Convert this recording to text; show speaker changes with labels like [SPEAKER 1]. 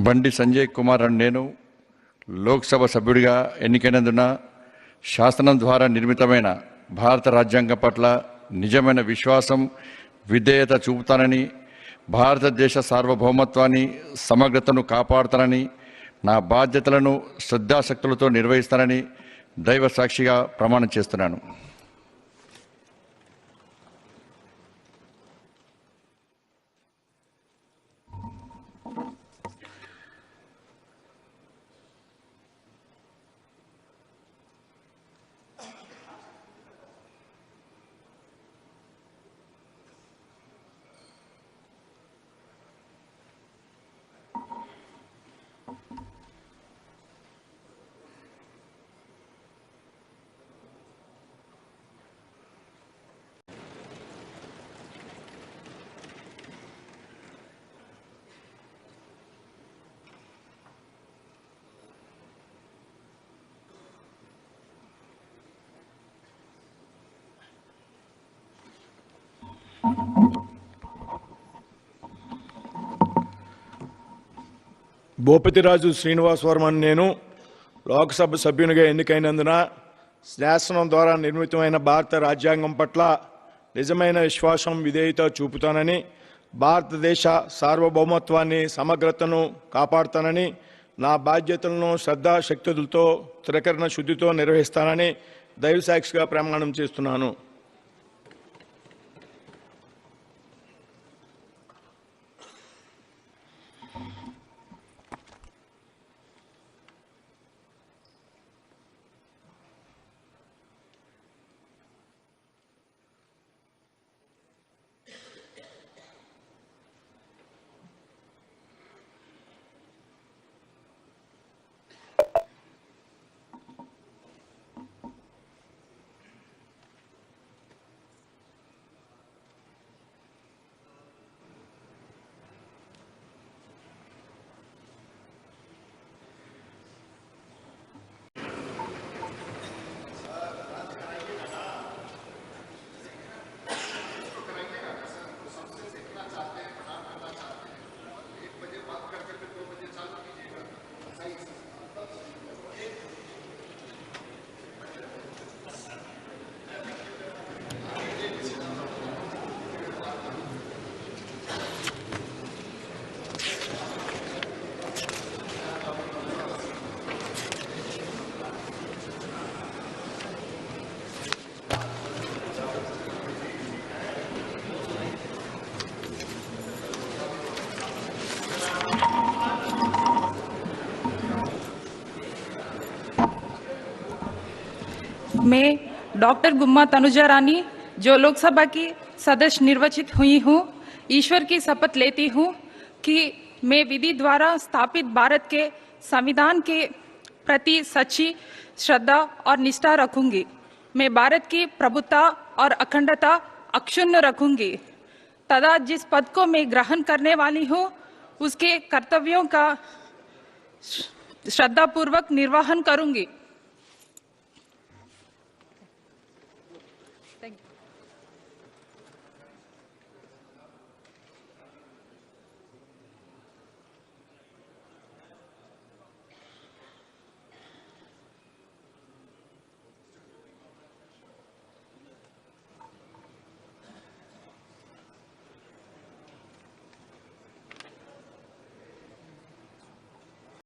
[SPEAKER 1] బండి సంజయ్ కుమార్ అని నేను లోక్సభ సభ్యుడిగా ఎన్నికైనందున శాసనం ద్వారా నిర్మితమైన భారత రాజ్యాంగం పట్ల నిజమైన విశ్వాసం విధేయత చూపుతానని, భారతదేశ సార్వభౌమత్వాన్ని సమగ్రతను కాపాడుతానని, నా బాధ్యతలను శ్రద్ధాశక్తులతో నిర్వహిస్తానని దైవ సాక్షిగా ప్రమాణం చేస్తున్నాను.
[SPEAKER 2] భూపతిరాజు శ్రీనివాస్ వర్మ నేను లోక్సభ సభ్యునిగా ఎన్నికైనందున శాసనం ద్వారా నిర్మితమైన భారత రాజ్యాంగం పట్ల నిజమైన విశ్వాసం విధేయత చూపుతానని, భారతదేశ సార్వభౌమత్వాన్ని సమగ్రతను కాపాడుతానని, నా బాధ్యతలను శ్రద్ధాశక్తులతో త్రికరణ శుద్ధితో నిర్వహిస్తానని దైవసాక్షిగా ప్రమాణం చేస్తున్నాను.
[SPEAKER 3] मैं डॉक्टर गुम्मा तनुजा रानी जो लोकसभा की सदस्य निर्वाचित हुई हूँ, ईश्वर की शपथ लेती हूँ कि मैं विधि द्वारा स्थापित भारत के संविधान के प्रति सच्ची श्रद्धा और निष्ठा रखूंगी। मैं भारत की प्रभुता और अखंडता अक्षुण्ण रखूंगी तथा जिस पद को मैं ग्रहण करने वाली हूँ उसके कर्तव्यों का श्रद्धापूर्वक निर्वहन करूंगी।